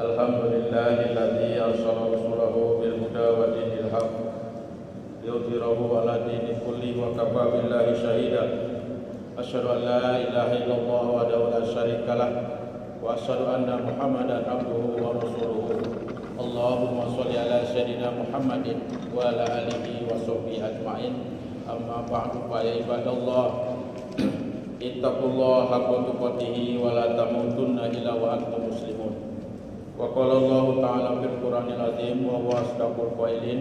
Alhamdulillahilladzi arsala rasulahu bil huda wa dinil haqq liyudhhirahu 'ala dini kulli wa kafa billahi shahida. Asyhadu an la ilaha illallah wahdahu la syarika lah wa asyhadu anna Muhammadan abduhu wa rasuluhu. Allahumma shalli ala sayyidina Muhammadin wa ala alihi wa sahbihi ajma'in. Amma ba'du, fa ya ibadallah, ittaqullaha haqqa tuqatih wa la tamutunna illa wa antum muslimun. Wa qala Allah ta'ala fil Qur'anil azim wa huwa asdaqul qailin.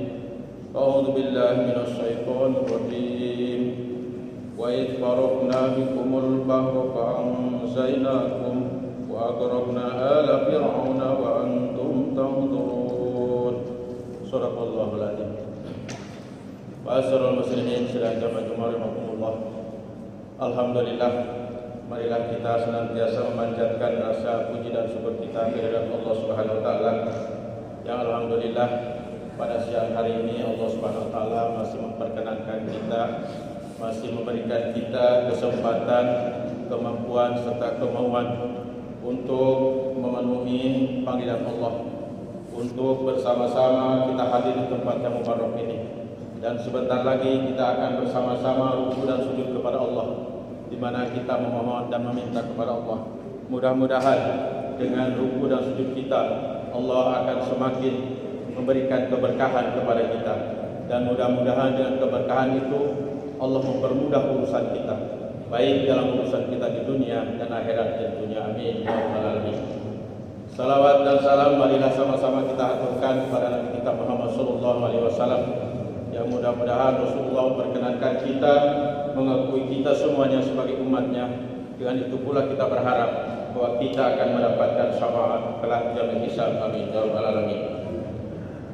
A'udzu billahi minasy syaithanir rajim. Wa idh faraqna bikumul bahra fa anjaynakum wa aghraqna ala fir'auna wa antum tanzurun. Shadaqallahul azim. Ma'asyiral muslimin sedaya jamaah rahimakumullah. Alhamdulillah, marilah kita senantiasa memanjatkan rasa puji dan syukur kita kehadirat Allah Subhanahu wa taala. Yang alhamdulillah pada siang hari ini Allah Subhanahu wa taala masih memperkenankan kita, masih memberikan kita kesempatan, kemampuan serta kemauan untuk memenuhi panggilan Allah, untuk bersama-sama kita hadir di tempat yang mubarak ini. Dan sebentar lagi kita akan bersama-sama ruku dan sujud kepada Allah, di mana kita memohon dan meminta kepada Allah. Mudah-mudahan dengan ruku dan sujud kita, Allah akan semakin memberikan keberkahan kepada kita. Dan mudah-mudahan dengan keberkahan itu Allah mempermudah urusan kita, baik dalam urusan kita di dunia dan akhirat tentunya. Amin ya rabbal alamin. Salawat dan salam marilah sama-sama kita aturkan kepada Nabi kita Muhammad sallallahu alaihi wasallam, yang mudah-mudahan Rasulullah memperkenankan kita, mengakui kita semuanya sebagai umatnya. Dengan itu pula kita berharap bahwa kita akan mendapatkan syafaat kelak yaumil hisab. Amin ya rabbal alamin.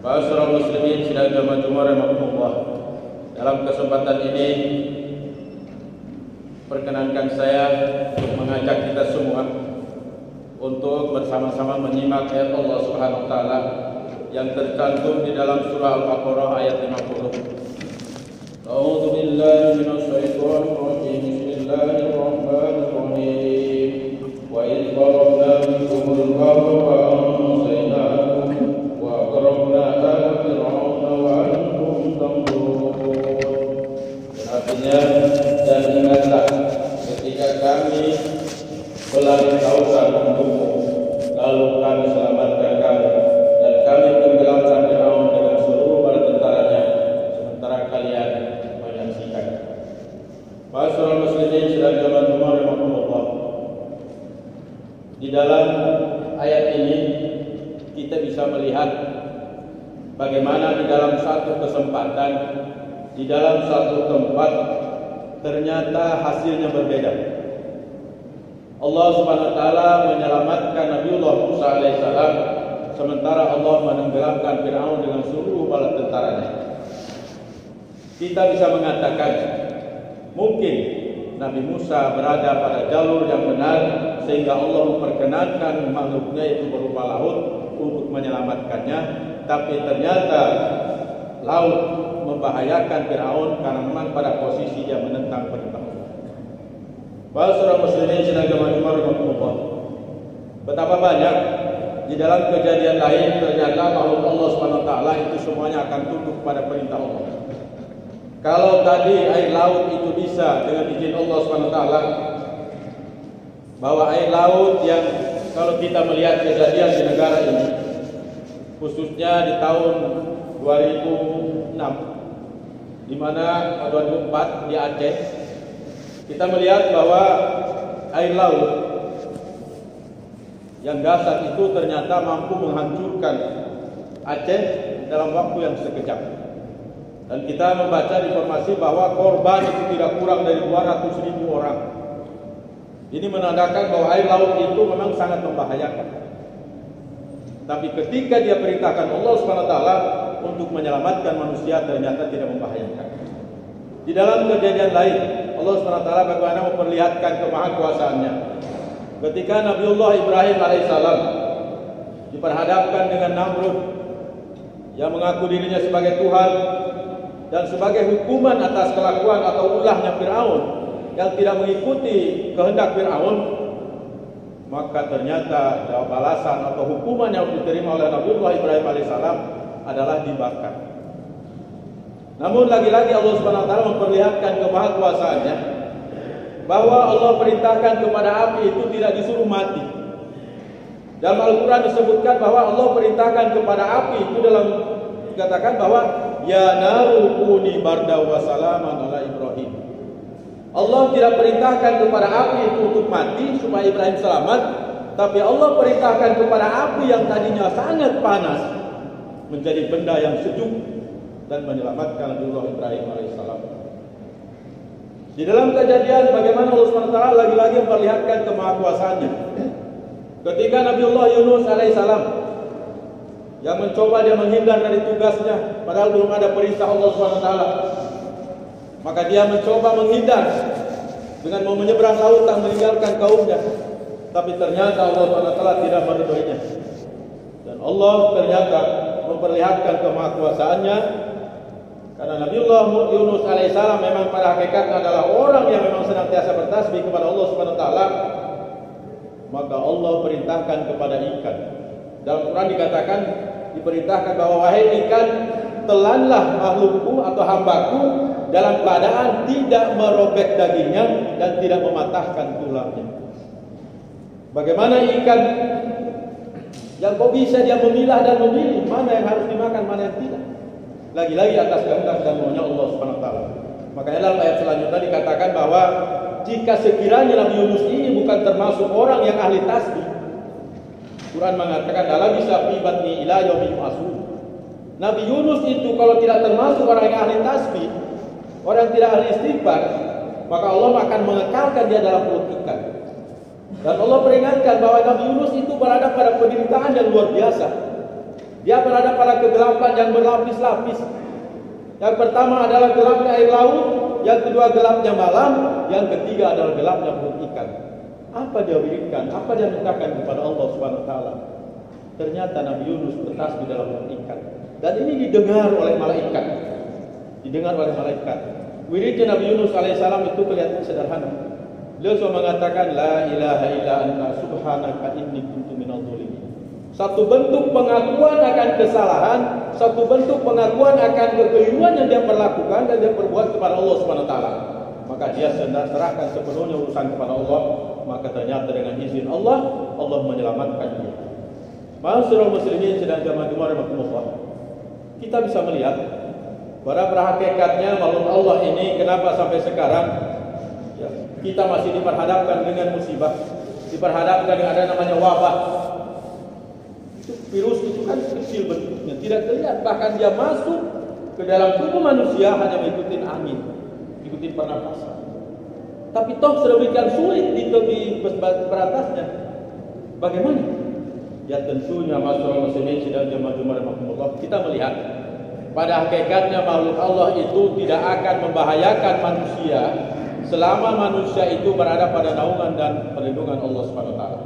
Ma'asyiral muslimin sidang jamaah Jumat rahimakumullah. Dalam kesempatan ini Perkenankan saya untuk mengajak kita semua untuk bersama-sama menyimak ayat Allah Subhanahu wa taala yang tercantum di dalam surah Al-Baqarah ayat 50. A'udzu billahi minasyaitonir rajim. Bismillahirrahmanirrahim. Wa idh darabna bikumul bahra wa anjaynakum wa aghraqna ala fir'auna wa antum tanzurun. Artinya, dan ingatlah ketika kami berlari lautan untukmu, lalu kami selamatkan kamu, dan kami tenggelamkan Firaun dengan seluruh bala tentaranya, sementara kalian menyaksikan. Masyaallah muslimin sedang rahimakumullah. Di dalam ayat ini kita bisa melihat bagaimana di dalam satu kesempatan, di dalam satu tempat, ternyata hasilnya berbeda. Allah Subhanahu wa taala menyelamatkan Nabiullah Musa alaihissalam, sementara Allah menenggelamkan Firaun dengan seluruh bala tentaranya. Kita bisa mengatakan mungkin Nabi Musa berada pada jalur yang benar sehingga Allah memperkenankan makhluknya itu berupa laut untuk menyelamatkannya, tapi ternyata laut membahayakan Firaun karena memang pada posisi dia menentang perintah Allah. Para muslimin sedang rahimakumullah. Betapa banyak di dalam kejadian lain ternyata makhluk Allah Subhanahu wa taala itu semuanya akan tunduk pada perintah Allah. Kalau tadi air laut itu bisa dengan izin Allah Subhanahu wa taala, bahwa air laut yang kalau kita melihat kejadian di negara ini, khususnya di tahun 2006, di mana 2004 di Aceh, kita melihat bahwa air laut yang dasar itu ternyata mampu menghancurkan Aceh dalam waktu yang sekejap. Dan kita membaca informasi bahwa korban itu tidak kurang dari 200.000 orang. Ini menandakan bahwa air laut itu memang sangat membahayakan. Tapi ketika dia perintahkan Allah Subhanahu wa taala untuk menyelamatkan manusia, ternyata tidak membahayakan. Di dalam kejadian lain, Allah Subhanahu wa taala bagaimana memperlihatkan kemahakuasaannya. Ketika Nabiullah Ibrahim alaihissalam diperhadapkan dengan Namrud yang mengaku dirinya sebagai Tuhan, dan sebagai hukuman atas kelakuan atau ulahnya Firaun yang tidak mengikuti kehendak Firaun, maka ternyata balasan atau hukuman yang diterima oleh Nabiullah Ibrahim alaihissalam adalah dibakar. Namun lagi-lagi Allah Subhanahu wa taala memperlihatkan kemahakuasaannya, bahwa Allah perintahkan kepada api itu tidak disuruh mati. Dalam Al-Quran disebutkan bahwa Allah perintahkan kepada api itu dikatakan bahwa ya naru kuni barda wa salaman ala Ibrahim. Allah tidak perintahkan kepada api itu untuk mati supaya Ibrahim selamat, tapi Allah perintahkan kepada api yang tadinya sangat panas menjadi benda yang sejuk dan menyelamatkan Nabiullah Ibrahim alaihissalam. Di dalam kejadian bagaimana Allah SWT lagi-lagi memperlihatkan kemahakuasaannya. Ketika Nabiullah Yunus alaihissalam yang mencoba dia menghindar dari tugasnya, padahal belum ada perintah Allah SWT, maka dia mencoba menghindar dengan mau menyeberang lautan meninggalkan kaumnya, tapi ternyata Allah SWT tidak meridhoinya. Dan Allah ternyata memperlihatkan kemahakuasaannya, karena Nabiullah Yunus alaihissalam memang pada hakikatnya adalah orang yang memang senantiasa bertasbih kepada Allah Subhanahu wa taala, maka Allah perintahkan kepada ikan. Dalam Quran dikatakan, diperintahkan bahwa wahai ikan, telanlah makhlukku atau hambaku dalam keadaan tidak merobek dagingnya dan tidak mematahkan tulangnya. Bagaimana ikan yang kok bisa dia memilah dan memilih mana yang harus dimakan, mana yang tidak? Lagi-lagi atas kehendak dan maunya Allah Subhanahu wa taala. Makanya dalam ayat selanjutnya dikatakan bahwa jika sekiranya Nabi Yunus ini bukan termasuk orang yang ahli tasbih, Quran mengatakan dalam bisa fibatni ila yaumil yub'atsun. Nabi Yunus itu kalau tidak termasuk orang yang ahli tasbih, orang yang tidak ahli istighfar, maka Allah akan mengekalkan dia dalam perut ikan. Dan Allah peringatkan bahwa Nabi Yunus itu berada pada penderitaan yang luar biasa. Dia berada pada kegelapan yang berlapis-lapis. Yang pertama adalah gelapnya air laut, yang kedua gelapnya malam, yang ketiga adalah gelapnya perut ikan. Apa dia wiridkan? Apa dia mintakan kepada Allah Subhanahu wa taala? Ternyata Nabi Yunus bertasbih dalam perut ikan. Dan ini didengar oleh malaikat. Didengar oleh malaikat. Wiridnya Nabi Yunus alaihissalam itu kelihatan sederhana. Beliau cuma mengatakan la ilaha illa anta subhanaka inni kuntu minadh dhalimin. Satu bentuk pengakuan akan kesalahan, satu bentuk pengakuan akan kekeliruan yang dia perlakukan dan dia perbuat kepada Allah Subhanahu wa taala. Maka dia serahkan sepenuhnya urusan kepada Allah, maka ternyata dengan izin Allah, Allah menyelamatkan dia. Ma'asyiral muslimin sedang jamaah rahimakumullah. Kita bisa melihat pada hakikatnya makhluk Allah ini kenapa sampai sekarang ya, kita masih diperhadapkan dengan musibah, diperhadapkan dengan ada namanya wabah. Virus itu kan kecil bentuknya, tidak terlihat, bahkan dia masuk ke dalam tubuh manusia hanya mengikuti angin, ikuti pernapasan. Tapi toh sedemikian sulit di beratasnya. Bagaimana? Ya tentunya masyarakat muslimin sedang jemaah rahimahumullah, kita melihat pada hakikatnya makhluk Allah itu tidak akan membahayakan manusia selama manusia itu berada pada naungan dan perlindungan Allah Subhanahu wa taala.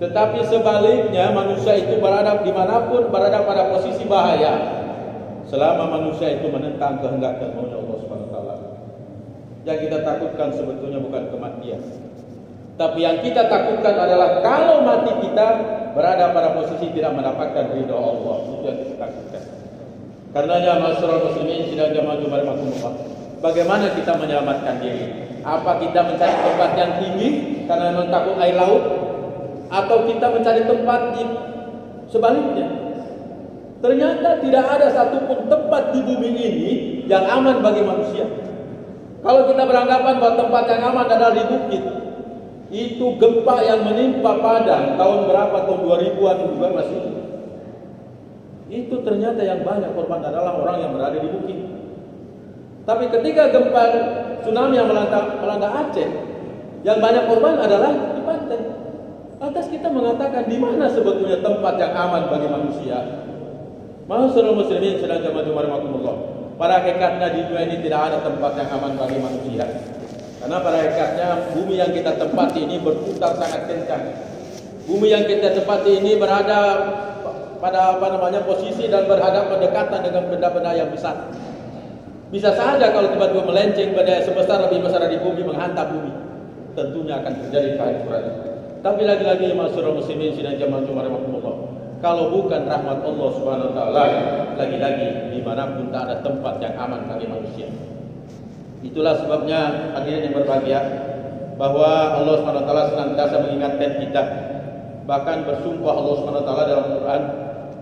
Tetapi sebaliknya manusia itu berada dimanapun berada pada posisi bahaya selama manusia itu menentang kehendak dan maunya Allah Subhanahu wa taala. Yang kita takutkan sebetulnya bukan kematian, tapi yang kita takutkan adalah kalau mati kita berada pada posisi tidak mendapatkan ridha Allah. Itu yang kita takutkan. Karenanya masyarakat muslimin sidang jamaah rahimahumullah, bagaimana kita menyelamatkan diri? Apa kita mencari tempat yang tinggi karena memang takut air laut, atau kita mencari tempat di sebaliknya? Ternyata tidak ada satupun tempat di bumi ini yang aman bagi manusia. Kalau kita beranggapan bahwa tempat yang aman adalah di bukit, itu gempa yang menimpa Padang tahun berapa, tahun 2000-an juga masih, itu ternyata yang banyak korban adalah orang yang berada di bukit. Tapi ketika gempa tsunami yang melanda Aceh, yang banyak korban adalah di pantai. Lantas kita mengatakan di mana sebetulnya tempat yang aman bagi manusia? Ma'asyiral muslimin sedang jamaah rahimahumullah. Pada hakikatnya di dunia ini tidak ada tempat yang aman bagi manusia. Karena pada hakikatnya bumi yang kita tempati ini berputar sangat kencang. Bumi yang kita tempati ini berada pada posisi dan berhadapan berdekatan dengan benda-benda yang besar. Bisa saja kalau tiba-tiba melenceng benda sebesar lebih besar dari bumi menghantam bumi, tentunya akan terjadi kehancuran. Tapi lagi-lagi masyarakat muslimin sidang jamaah rahimahumullah, kalau bukan rahmat Allah Subhanahu wa taala, lagi-lagi dimanapun tak ada tempat yang aman bagi manusia. Itulah sebabnya hadirin yang berbahagia, bahwa Allah Subhanahu wa taala senantiasa mengingatkan kita. Bahkan bersumpah Allah Subhanahu wa taala dalam Quran,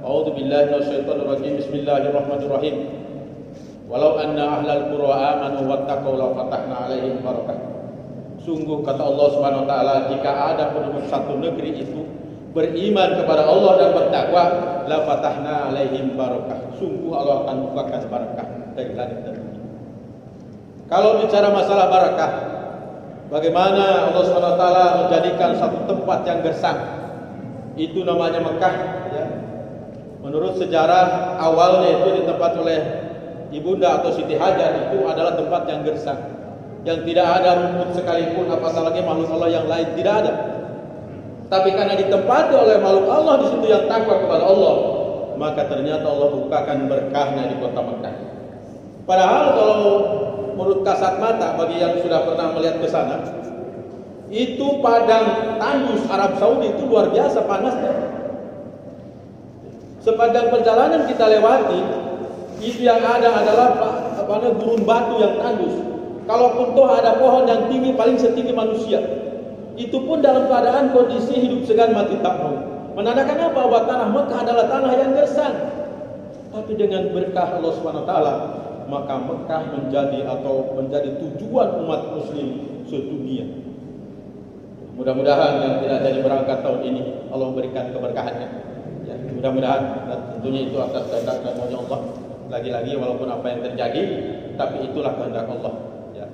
a'udzubillahi minasyaitonir rajim, bismillahirrahmanirrahim. Walau anna ahlal qura amanu wattaqau la fatahna 'alaihim barakah. Sungguh kata Allah Subhanahu wa taala, jika ada penduduk satu negeri itu beriman kepada Allah dan bertakwa, la fatahna 'alaihim barakah. Sungguh Allah akan bukakan barakah dari langit dan bumi. Kalau bicara masalah barakah, bagaimana Allah Subhanahu wa taala menjadikan satu tempat yang gersang, itu namanya Mekah ya. Menurut sejarah awalnya itu ditempati oleh Ibunda atau Siti Hajar, itu adalah tempat yang gersang, yang tidak ada rumput sekalipun, apatah lagi makhluk Allah yang lain, tidak ada. Tapi karena ditempati oleh makhluk Allah di situ yang takwa kepada Allah, maka ternyata Allah bukakan berkahnya di kota Mekah. Padahal kalau menurut kasat mata bagi yang sudah pernah melihat ke sana, itu padang tandus Arab Saudi itu luar biasa panasnya. Sepanjang perjalanan kita lewati, itu yang ada adalah gurun batu yang tandus. Kalaupun toh ada pohon yang tinggi paling setinggi manusia, itu pun dalam keadaan kondisi hidup segan mati tak mau. Menandakan apa? Bahwa tanah Mekah adalah tanah yang gersang. Tapi dengan berkah Allah SWT, maka Mekah menjadi tujuan umat Muslim sedunia. Mudah-mudahan yang tidak jadi berangkat tahun ini Allah berikan keberkahannya. Ya, mudah-mudahan, dan tentunya itu atas kehendak dan maunya Allah. Lagi-lagi walaupun apa yang terjadi, tapi itulah kehendak Allah. Ya.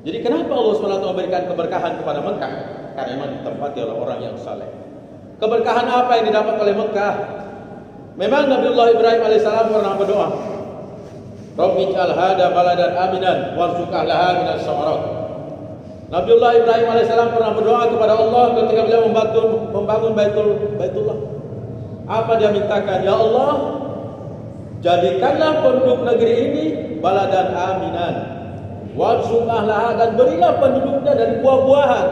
Jadi kenapa Allah SWT memberikan keberkahan kepada Mekah? Karena memang ditempati oleh orang yang saleh. Keberkahan apa yang didapat oleh Mekah? Memang Nabiullah Ibrahim alaihissalam pernah berdoa, Rabbi ij'al hadha baladan aminan warzuq ahlaha minas samarat. Nabiullah Ibrahim alaihissalam pernah berdoa kepada Allah ketika beliau membangun Baitullah. Apa dia mintakan? Ya Allah, jadikanlah penduduk negeri ini baladan aminan warzuq ahlaha, dan berilah penduduknya dari buah-buahan.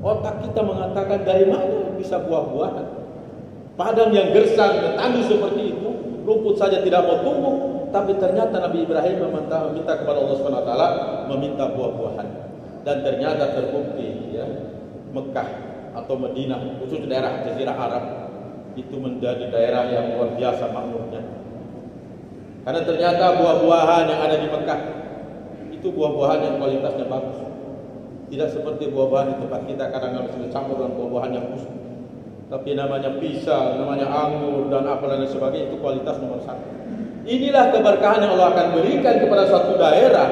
Otak kita mengatakan dari mana bisa buah-buahan? Padang yang gersang dan tandus seperti itu, rumput saja tidak mau tumbuh. Tapi ternyata Nabi Ibrahim meminta kepada Allah SWT, meminta buah-buahan. Dan ternyata terbukti ya, Mekah atau Madinah, khusus daerah Jazirah Arab, itu menjadi daerah yang luar biasa makmurnya. Karena ternyata buah-buahan yang ada di Mekah itu buah-buahan yang kualitasnya bagus. Tidak seperti buah-buahan di tempat kita, kadang-kadang sudah campur dengan buah-buahan yang busuk. Tapi namanya pisang, namanya anggur, dan apalah dan sebagainya, itu kualitas nomor 1. Inilah keberkahan yang Allah akan berikan kepada suatu daerah,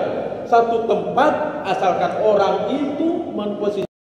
satu tempat, asalkan orang itu memposisikan